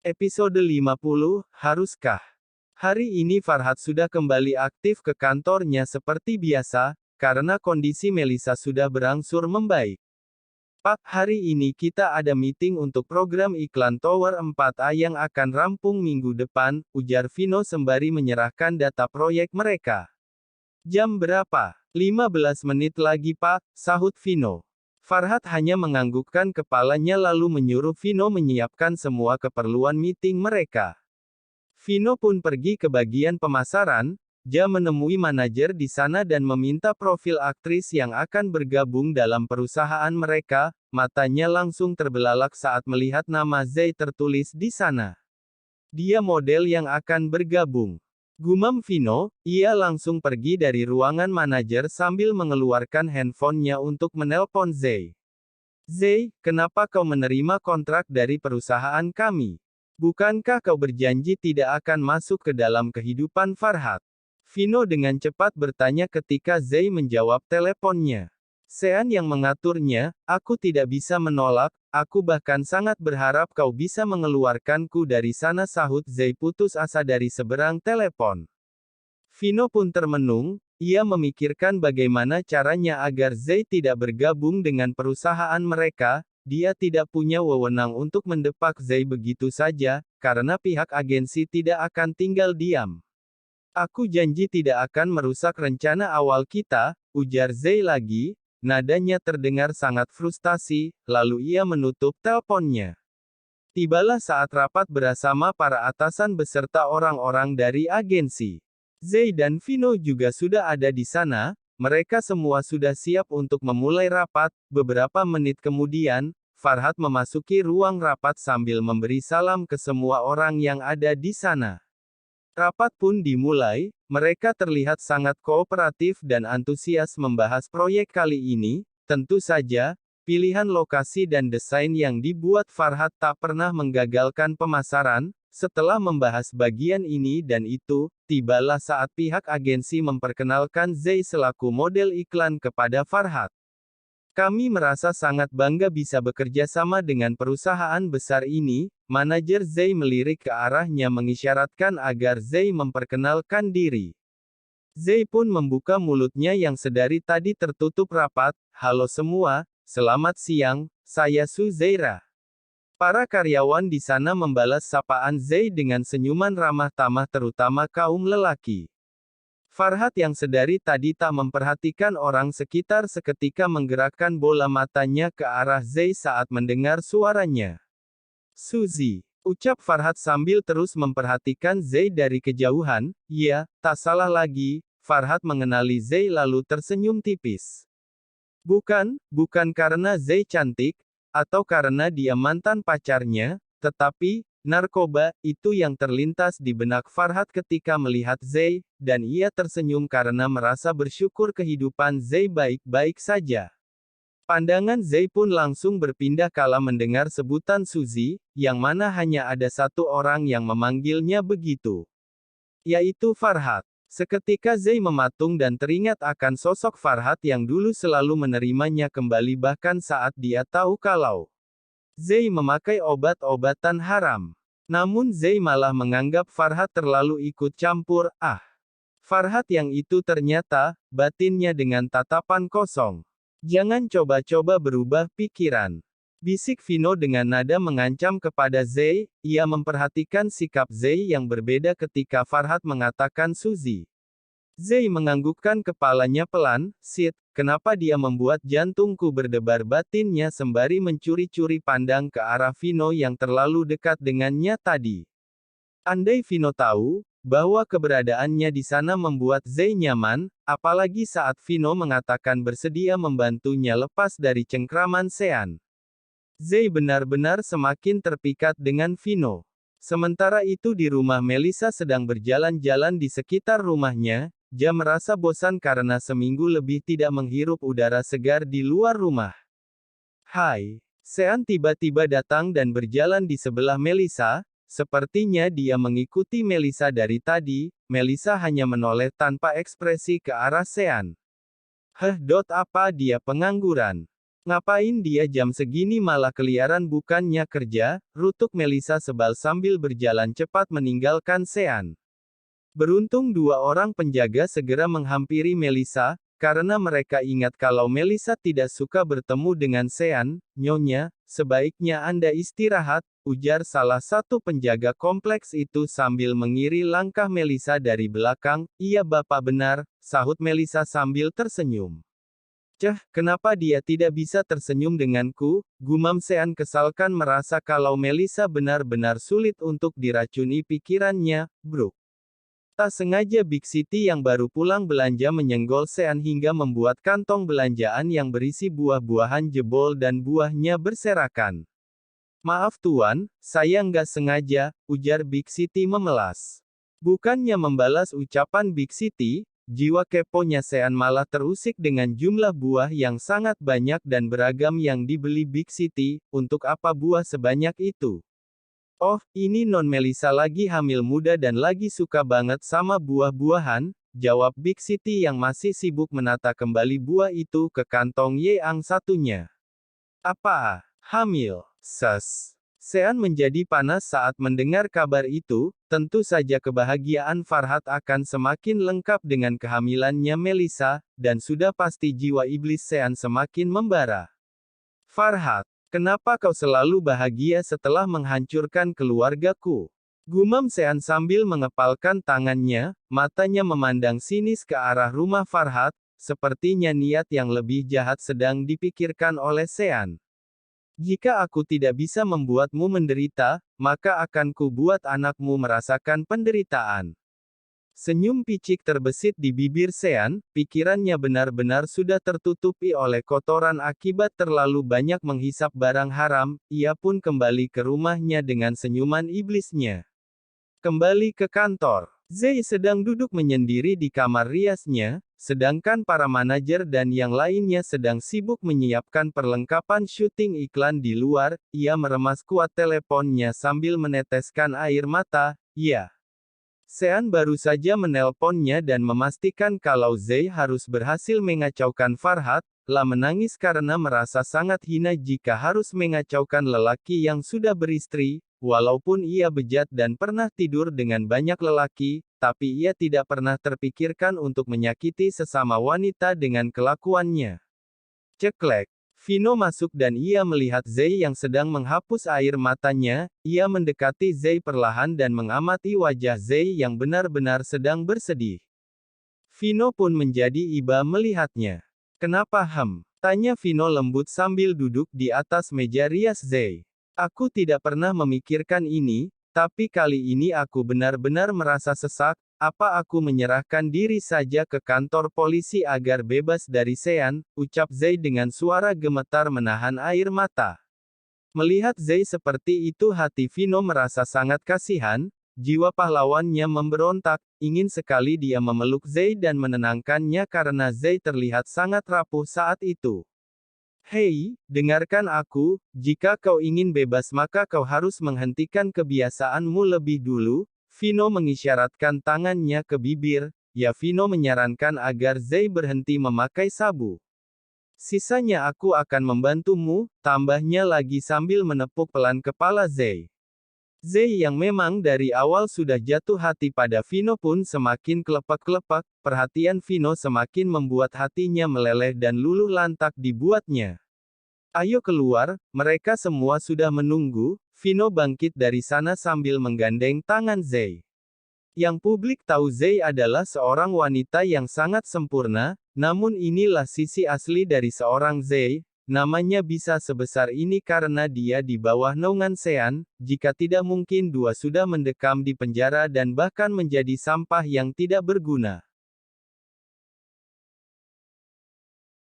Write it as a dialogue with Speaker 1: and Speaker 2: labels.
Speaker 1: Episode 50, Haruskah? Hari ini Farhat sudah kembali aktif ke kantornya seperti biasa, karena kondisi Melisa sudah berangsur membaik. Pak, hari ini kita ada meeting untuk program iklan Tower 4A yang akan rampung minggu depan, ujar Vino sembari menyerahkan data proyek mereka. Jam berapa? 15 menit lagi Pak, sahut Vino. Farhat hanya menganggukkan kepalanya lalu menyuruh Vino menyiapkan semua keperluan meeting mereka. Vino pun pergi ke bagian pemasaran, dia menemui manajer di sana dan meminta profil aktris yang akan bergabung dalam perusahaan mereka, matanya langsung terbelalak saat melihat nama Zai tertulis di sana. Dia model yang akan bergabung. Gumam Vino, ia langsung pergi dari ruangan manajer sambil mengeluarkan handphonenya untuk menelpon Zai. Zai, kenapa kau menerima kontrak dari perusahaan kami? Bukankah kau berjanji tidak akan masuk ke dalam kehidupan Farhat? Vino dengan cepat bertanya ketika Zai menjawab teleponnya. Sean yang mengaturnya, aku tidak bisa menolak, aku bahkan sangat berharap kau bisa mengeluarkanku dari sana sahut Zai putus asa dari seberang telepon. Vino pun termenung, ia memikirkan bagaimana caranya agar Zai tidak bergabung dengan perusahaan mereka, dia tidak punya wewenang untuk mendepak Zai begitu saja, karena pihak agensi tidak akan tinggal diam. Aku janji tidak akan merusak rencana awal kita, ujar Zai lagi. Nadanya terdengar sangat frustasi, lalu ia menutup teleponnya. Tibalah saat rapat bersama para atasan beserta orang-orang dari agensi. Zai dan Vino juga sudah ada di sana, mereka semua sudah siap untuk memulai rapat. Beberapa menit kemudian, Farhat memasuki ruang rapat sambil memberi salam ke semua orang yang ada di sana. Rapat pun dimulai, mereka terlihat sangat kooperatif dan antusias membahas proyek kali ini, tentu saja, pilihan lokasi dan desain yang dibuat Farhat tak pernah menggagalkan pemasaran. Setelah membahas bagian ini dan itu, tibalah saat pihak agensi memperkenalkan Zai selaku model iklan kepada Farhat. Kami merasa sangat bangga bisa bekerja sama dengan perusahaan besar ini, manajer Zai melirik ke arahnya mengisyaratkan agar Zai memperkenalkan diri. Zai pun membuka mulutnya yang sedari tadi tertutup rapat, halo semua, selamat siang, saya Su Zaira. Para karyawan di sana membalas sapaan Zai dengan senyuman ramah tamah terutama kaum lelaki. Farhat yang sedari tadi tak memperhatikan orang sekitar seketika menggerakkan bola matanya ke arah Zai saat mendengar suaranya. Suzy, ucap Farhat sambil terus memperhatikan Zai dari kejauhan, ya, tak salah lagi, Farhat mengenali Zai lalu tersenyum tipis. Bukan karena Zai cantik, atau karena dia mantan pacarnya, tetapi, narkoba, itu yang terlintas di benak Farhat ketika melihat Zai, dan ia tersenyum karena merasa bersyukur kehidupan Zai baik-baik saja. Pandangan Zai pun langsung berpindah kala mendengar sebutan Suzy, yang mana hanya ada satu orang yang memanggilnya begitu. Yaitu Farhat. Seketika Zai mematung dan teringat akan sosok Farhat yang dulu selalu menerimanya kembali bahkan saat dia tahu kalau Zai memakai obat-obatan haram. Namun Zai malah menganggap Farhat terlalu ikut campur, Farhat yang itu ternyata, batinnya dengan tatapan kosong. Jangan coba-coba berubah pikiran. Bisik Vino dengan nada mengancam kepada Zai, ia memperhatikan sikap Zai yang berbeda ketika Farhat mengatakan Suzy. Zai menganggukkan kepalanya pelan, kenapa dia membuat jantungku berdebar batinnya sembari mencuri-curi pandang ke arah Vino yang terlalu dekat dengannya tadi. Andai Vino tahu, bahwa keberadaannya di sana membuat Zai nyaman, apalagi saat Vino mengatakan bersedia membantunya lepas dari cengkraman Sean. Zai benar-benar semakin terpikat dengan Vino. Sementara itu di rumah Melisa sedang berjalan-jalan di sekitar rumahnya, dia merasa bosan karena seminggu lebih tidak menghirup udara segar di luar rumah. Hai, Sean tiba-tiba datang dan berjalan di sebelah Melisa, sepertinya dia mengikuti Melisa dari tadi, Melisa hanya menoleh tanpa ekspresi ke arah Sean. Apa dia pengangguran? Ngapain dia jam segini malah keliaran bukannya kerja, rutuk Melisa sebal sambil berjalan cepat meninggalkan Sean. Beruntung dua orang penjaga segera menghampiri Melisa, karena mereka ingat kalau Melisa tidak suka bertemu dengan Sean. Nyonya, sebaiknya Anda istirahat, ujar salah satu penjaga kompleks itu sambil mengiri langkah Melisa dari belakang. Iya Bapak benar, sahut Melisa sambil tersenyum. Kenapa dia tidak bisa tersenyum denganku? Gumam Sean kesalkan merasa kalau Melisa benar-benar sulit untuk diracuni pikirannya. Bruk. Tak sengaja Big City yang baru pulang belanja menyenggol Sean hingga membuat kantong belanjaan yang berisi buah-buahan jebol dan buahnya berserakan. Maaf Tuan, saya nggak sengaja, ujar Big City memelas. Bukannya membalas ucapan Big City, jiwa keponya Sean malah terusik dengan jumlah buah yang sangat banyak dan beragam yang dibeli Big City. Untuk apa buah sebanyak itu? Oh, ini Non Melisa lagi hamil muda dan lagi suka banget sama buah-buahan, jawab Big City yang masih sibuk menata kembali buah itu ke kantong Yang satunya. Apa? Hamil? Sean menjadi panas saat mendengar kabar itu. Tentu saja kebahagiaan Farhat akan semakin lengkap dengan kehamilannya Melisa, dan sudah pasti jiwa iblis Sean semakin membara. Farhat, kenapa kau selalu bahagia setelah menghancurkan keluargaku? Gumam Sean sambil mengepalkan tangannya, matanya memandang sinis ke arah rumah Farhat, sepertinya niat yang lebih jahat sedang dipikirkan oleh Sean. Jika aku tidak bisa membuatmu menderita, maka akan kubuat anakmu merasakan penderitaan. Senyum picik terbesit di bibir Sean, pikirannya benar-benar sudah tertutupi oleh kotoran akibat terlalu banyak menghisap barang haram. Ia pun kembali ke rumahnya dengan senyuman iblisnya. Kembali ke kantor. Zei sedang duduk menyendiri di kamar riasnya, sedangkan para manajer dan yang lainnya sedang sibuk menyiapkan perlengkapan syuting iklan di luar. Ia meremas kuat teleponnya sambil meneteskan air mata. Ya. Sean baru saja menelponnya dan memastikan kalau Zei harus berhasil mengacaukan Farhat. Lah menangis karena merasa sangat hina jika harus mengacaukan lelaki yang sudah beristri. Walaupun ia bejat dan pernah tidur dengan banyak lelaki, tapi ia tidak pernah terpikirkan untuk menyakiti sesama wanita dengan kelakuannya. Ceklek. Vino masuk dan ia melihat Zei yang sedang menghapus air matanya. Ia mendekati Zei perlahan dan mengamati wajah Zei yang benar-benar sedang bersedih. Vino pun menjadi iba melihatnya. Kenapa tanya Vino lembut sambil duduk di atas meja rias Zei. Aku tidak pernah memikirkan ini, tapi kali ini aku benar-benar merasa sesak. Apa aku menyerahkan diri saja ke kantor polisi agar bebas dari Sean, ucap Zei dengan suara gemetar menahan air mata. Melihat Zei seperti itu hati Vino merasa sangat kasihan, jiwa pahlawannya memberontak, ingin sekali dia memeluk Zei dan menenangkannya karena Zei terlihat sangat rapuh saat itu. Hei, dengarkan aku, jika kau ingin bebas maka kau harus menghentikan kebiasaanmu lebih dulu. Vino mengisyaratkan tangannya ke bibir. Ya Vino menyarankan agar Zei berhenti memakai sabu. Sisanya aku akan membantumu, tambahnya lagi sambil menepuk pelan kepala Zei. Zei yang memang dari awal sudah jatuh hati pada Vino pun semakin kelepak-kelepak, perhatian Vino semakin membuat hatinya meleleh dan luluh lantak dibuatnya. Ayo keluar, mereka semua sudah menunggu. Vino bangkit dari sana sambil menggandeng tangan Zei. Yang publik tahu Zei adalah seorang wanita yang sangat sempurna, namun inilah sisi asli dari seorang Zei. Namanya bisa sebesar ini karena dia di bawah naungan Sean, jika tidak mungkin dua sudah mendekam di penjara dan bahkan menjadi sampah yang tidak berguna.